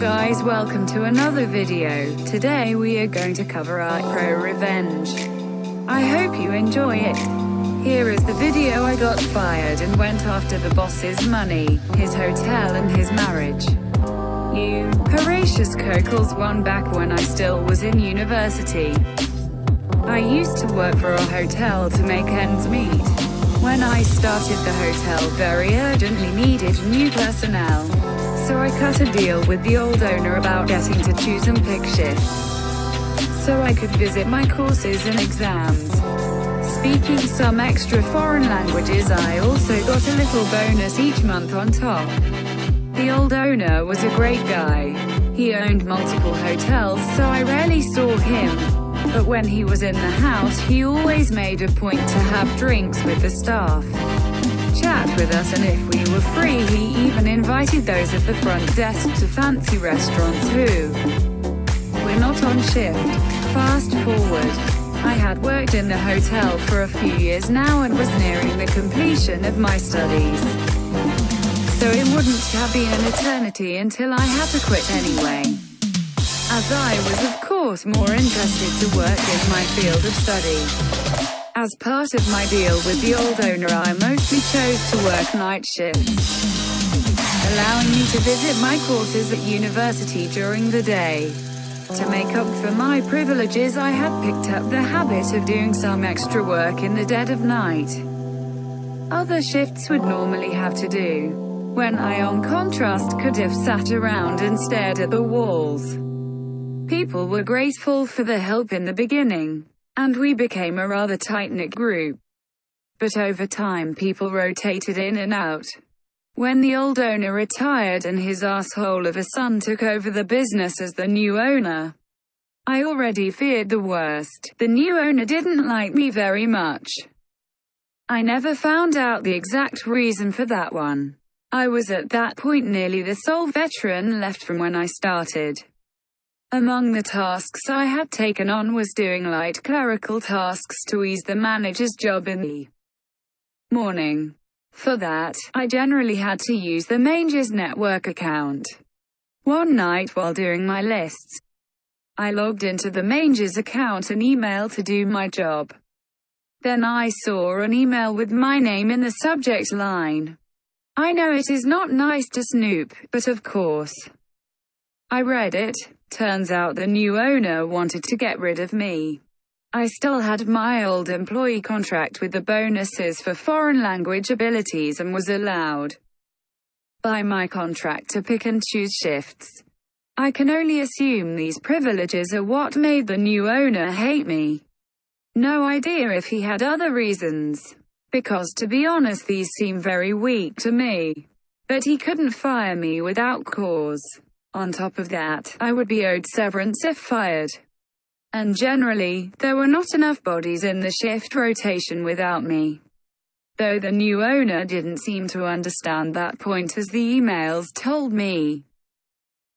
guys, welcome to another video. Today we are going to cover our ProRevenge. I hope you enjoy it. Here is the video. I got fired and went after the boss's money, his hotel and his marriage. You, Horatius Cockles, won back when I still was in university. I used to work for a hotel to make ends meet. When I started, the hotel very urgently needed new personnel. So I cut a deal with the old owner about getting to choose and pick shifts, so I could visit my courses and exams. Speaking some extra foreign languages, I also got a little bonus each month on top. The old owner was a great guy. He owned multiple hotels, so I rarely saw him. But when he was in the house, he always made a point to have drinks with the staff, chat with us, and if we were free, he even invited those at the front desk to fancy restaurants who were not on shift. Fast forward. I had worked in the hotel for a few years now and was nearing the completion of my studies. So it wouldn't have been an eternity until I had to quit anyway, as I was of course more interested to work in my field of study. As part of my deal with the old owner, I mostly chose to work night shifts, allowing me to visit my courses at university during the day. To make up for my privileges, I had picked up the habit of doing some extra work in the dead of night. Other shifts would normally have to do, when I, on contrast, could have sat around and stared at the walls. People were grateful for the help in the beginning, and we became a rather tight-knit group. But over time, people rotated in and out. When the old owner retired and his asshole of a son took over the business as the new owner, I already feared the worst. The new owner didn't like me very much. I never found out the exact reason for that one. I was at that point nearly the sole veteran left from when I started. Among the tasks I had taken on was doing light clerical tasks to ease the manager's job in the morning. For that, I generally had to use the manager's network account. One night while doing my lists, I logged into the manager's account and email to do my job. Then I saw an email with my name in the subject line. I know it is not nice to snoop, but of course, I read it. Turns out the new owner wanted to get rid of me. I still had my old employee contract with the bonuses for foreign language abilities and was allowed by my contract to pick and choose shifts. I can only assume these privileges are what made the new owner hate me. No idea if he had other reasons, because to be honest these seem very weak to me. But he couldn't fire me without cause. On top of that, I would be owed severance if fired. And generally, there were not enough bodies in the shift rotation without me. Though the new owner didn't seem to understand that point, as the emails told me.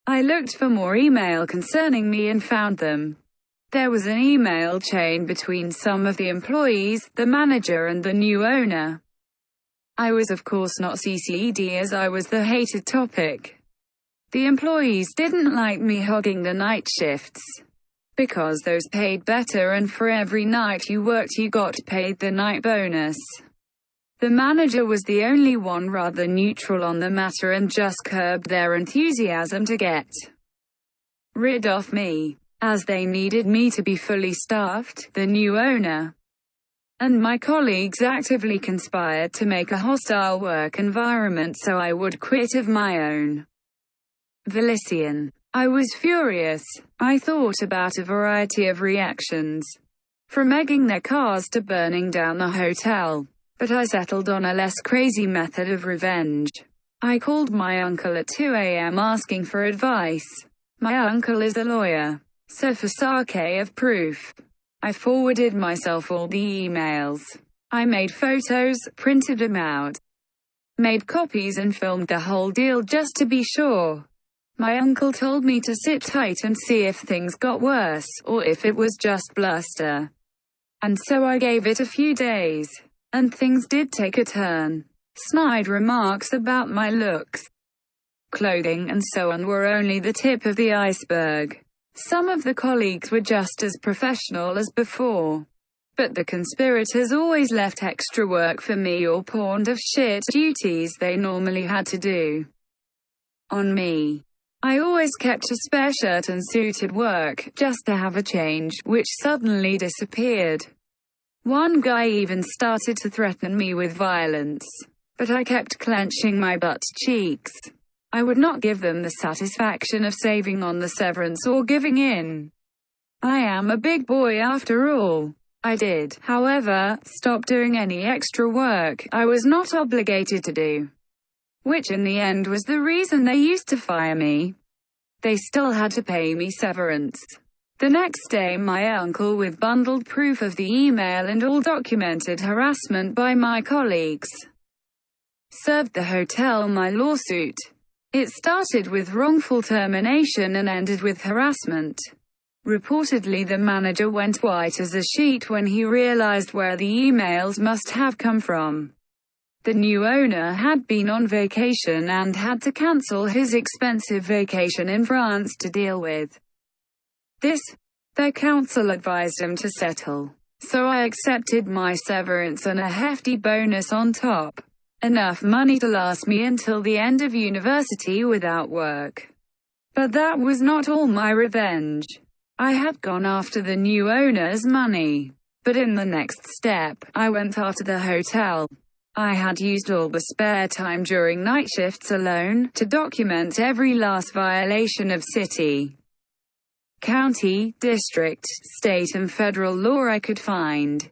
I looked for more email concerning me and found them. There was an email chain between some of the employees, the manager and the new owner. I was of course not CC'd as I was the hated topic. The employees didn't like me hogging the night shifts, because those paid better and for every night you worked you got paid the night bonus. The manager was the only one rather neutral on the matter and just curbed their enthusiasm to get rid of me, as they needed me to be fully staffed. The new owner and my colleagues actively conspired to make a hostile work environment so I would quit of my own volition. I was furious. I thought about a variety of reactions, from egging their cars to burning down the hotel. But I settled on a less crazy method of revenge. I called my uncle at 2 a.m. asking for advice. My uncle is a lawyer, so for sake of proof, I forwarded myself all the emails. I made photos, printed them out, made copies and filmed the whole deal just to be sure. My uncle told me to sit tight and see if things got worse, or if it was just bluster. And so I gave it a few days. And things did take a turn. Snide remarks about my looks, clothing and so on were only the tip of the iceberg. Some of the colleagues were just as professional as before. But the conspirators always left extra work for me or pawned off shit duties they normally had to do on me. I always kept a spare shirt and suit at work, just to have a change, which suddenly disappeared. One guy even started to threaten me with violence. But I kept clenching my butt cheeks. I would not give them the satisfaction of saving on the severance or giving in. I am a big boy after all. I did, however, stop doing any extra work I was not obligated to do. Which in the end was the reason they used to fire me. They still had to pay me severance. The next day my uncle, with bundled proof of the email and all documented harassment by my colleagues, served the hotel my lawsuit. It started with wrongful termination and ended with harassment. Reportedly the manager went white as a sheet when he realized where the emails must have come from. The new owner had been on vacation and had to cancel his expensive vacation in France to deal with this. Their counsel advised him to settle. So I accepted my severance and a hefty bonus on top. Enough money to last me until the end of university without work. But that was not all my revenge. I had gone after the new owner's money. But in the next step, I went after the hotel. I had used all the spare time during night shifts alone to document every last violation of city, county, district, state and federal law I could find.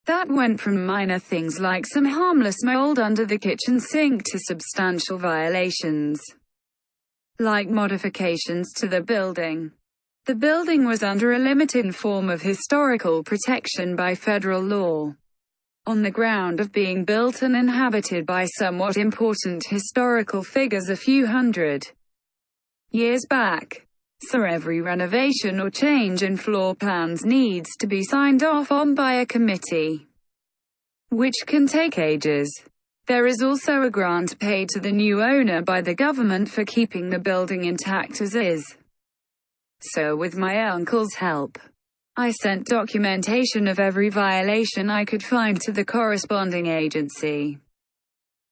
That went from minor things like some harmless mold under the kitchen sink to substantial violations, like modifications to the building. The building was under a limited form of historical protection by federal law, on the ground of being built and inhabited by somewhat important historical figures a few hundred years back. So every renovation or change in floor plans needs to be signed off on by a committee, which can take ages. There is also a grant paid to the new owner by the government for keeping the building intact as is. So with my uncle's help, I sent documentation of every violation I could find to the corresponding agency.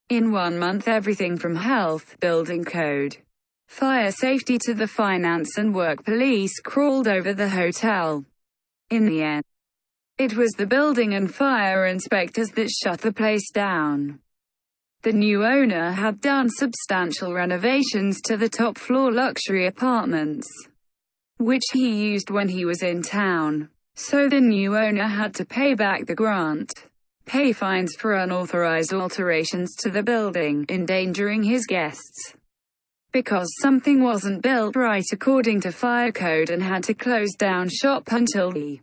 In 1 month everything from health, building code, fire safety to the finance and work police crawled over the hotel. In the end, it was the building and fire inspectors that shut the place down. The new owner had done substantial renovations to the top floor luxury apartments, which he used when he was in town. So the new owner had to pay back the grant, pay fines for unauthorized alterations to the building, endangering his guests, because something wasn't built right according to fire code, and had to close down shop until the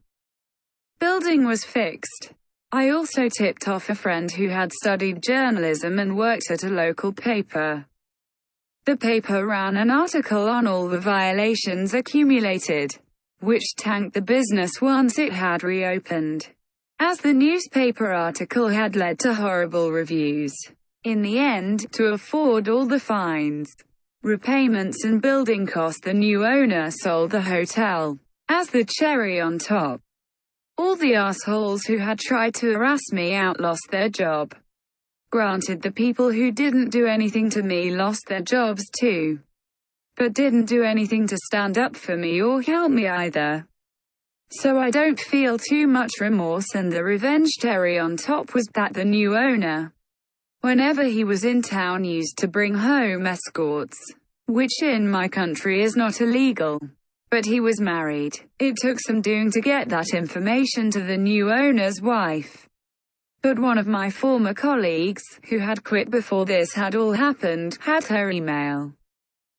building was fixed. I also tipped off a friend who had studied journalism and worked at a local paper. The paper ran an article on all the violations accumulated, which tanked the business once it had reopened, as the newspaper article had led to horrible reviews. In the end, to afford all the fines, repayments and building costs, the new owner sold the hotel. As the cherry on top, all the assholes who had tried to harass me out lost their job. Granted, the people who didn't do anything to me lost their jobs too, but didn't do anything to stand up for me or help me either. So I don't feel too much remorse, and the revenge cherry on top was that the new owner, whenever he was in town, used to bring home escorts, which in my country is not illegal. But he was married. It took some doing to get that information to the new owner's wife. But one of my former colleagues, who had quit before this had all happened, had her email.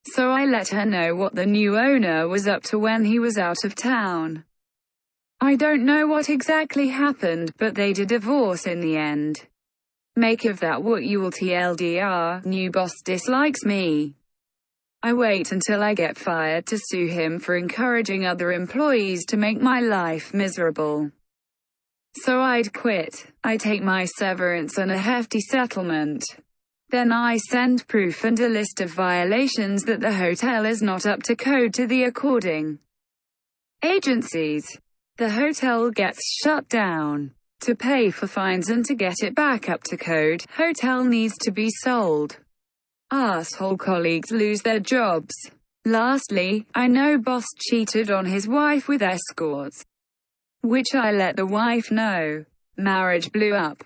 So I let her know what the new owner was up to when he was out of town. I don't know what exactly happened, but they did divorce in the end. Make of that what you will. TLDR, new boss dislikes me. I wait until I get fired to sue him for encouraging other employees to make my life miserable. So I'd quit. I take my severance and a hefty settlement. Then I send proof and a list of violations that the hotel is not up to code to the according agencies. The hotel gets shut down. To pay for fines and to get it back up to code, hotel needs to be sold. Asshole colleagues lose their jobs. Lastly, I know boss cheated on his wife with escorts, which I let the wife know. Marriage blew up.